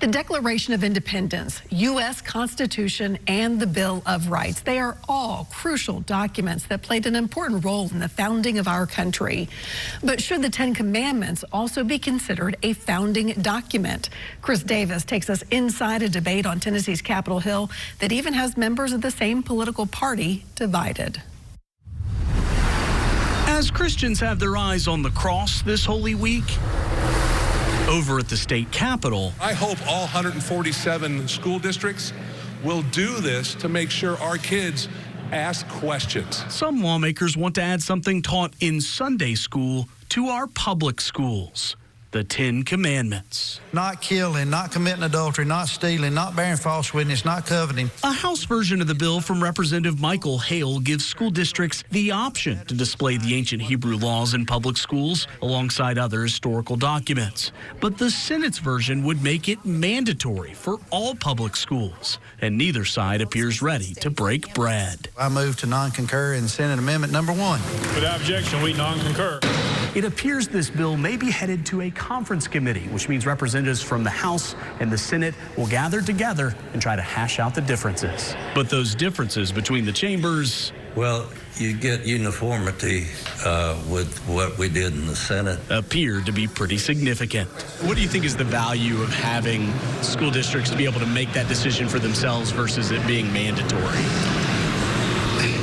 The Declaration of Independence, U.S. Constitution, and the Bill of Rights, they are all crucial documents that played an important role in the founding of our country. But should the 10 Commandments also be considered a founding document? Chris Davis takes us inside a debate on Tennessee's Capitol Hill that even has members of the same political party divided. As Christians have their eyes on the cross this Holy Week, over at the state capitol, I hope all 147 school districts will do this to make sure our kids ask questions. Some lawmakers want to add something taught in Sunday school to our public schools. The 10 Commandments. Not killing, not committing adultery, not stealing, not bearing false witness, not coveting. A House version of the bill from Representative Michael Hale gives school districts the option to display the ancient Hebrew laws in public schools alongside other historical documents. But the Senate's version would make it mandatory for all public schools, and neither side appears ready to break bread. I move to non-concur in Senate Amendment number 1. Without objection, we non-concur. It appears this bill may be headed to a conference committee, which means representatives from the House and the Senate will gather together and try to hash out the differences. But those differences between the chambers, well, you get uniformity with what we did in the Senate. Appear to be pretty significant. What do you think is the value of having school districts to be able to make that decision for themselves versus it being mandatory?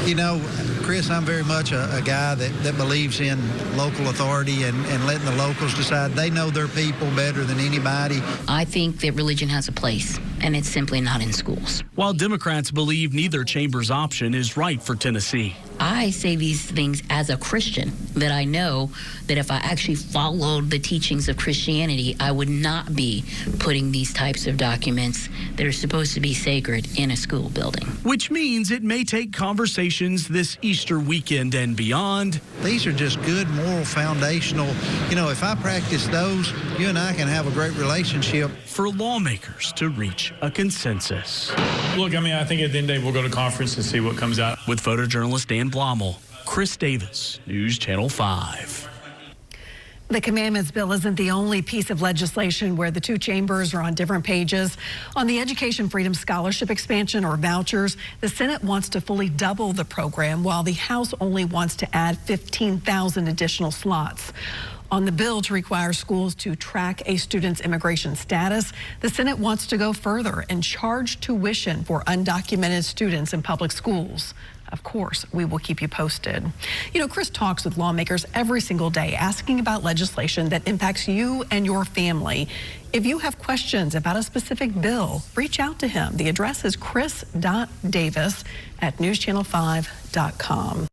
You know, Chris, I'm very much a guy that believes in local authority and letting the locals decide. They know their people better than anybody. I think that religion has a place, and it's simply not in schools. While Democrats believe neither chamber's option is right for Tennessee. I say these things as a Christian, that I know that if I actually followed the teachings of Christianity, I would not be putting these types of documents that are supposed to be sacred in a school building. Which means it may take conversations this Easter weekend and beyond. These are just good moral foundational. You know, if I practice those, you and I can have a great relationship. For lawmakers to reach a consensus. Look, I think at the end of the day, we'll go to conference and see what comes out. With photojournalist Dan Blommel, Chris Davis, News Channel 5. The Commandments bill isn't the only piece of legislation where the two chambers are on different pages. On the Education Freedom Scholarship expansion or vouchers, the Senate wants to fully double the program, while the House only wants to add 15,000 additional slots. On the bill to require schools to track a student's immigration status, the Senate wants to go further and charge tuition for undocumented students in public schools. Of course, we will keep you posted. You know, Chris talks with lawmakers every single day asking about legislation that impacts you and your family. If you have questions about a specific bill, reach out to him. The address is chris.davis@newschannel5.com.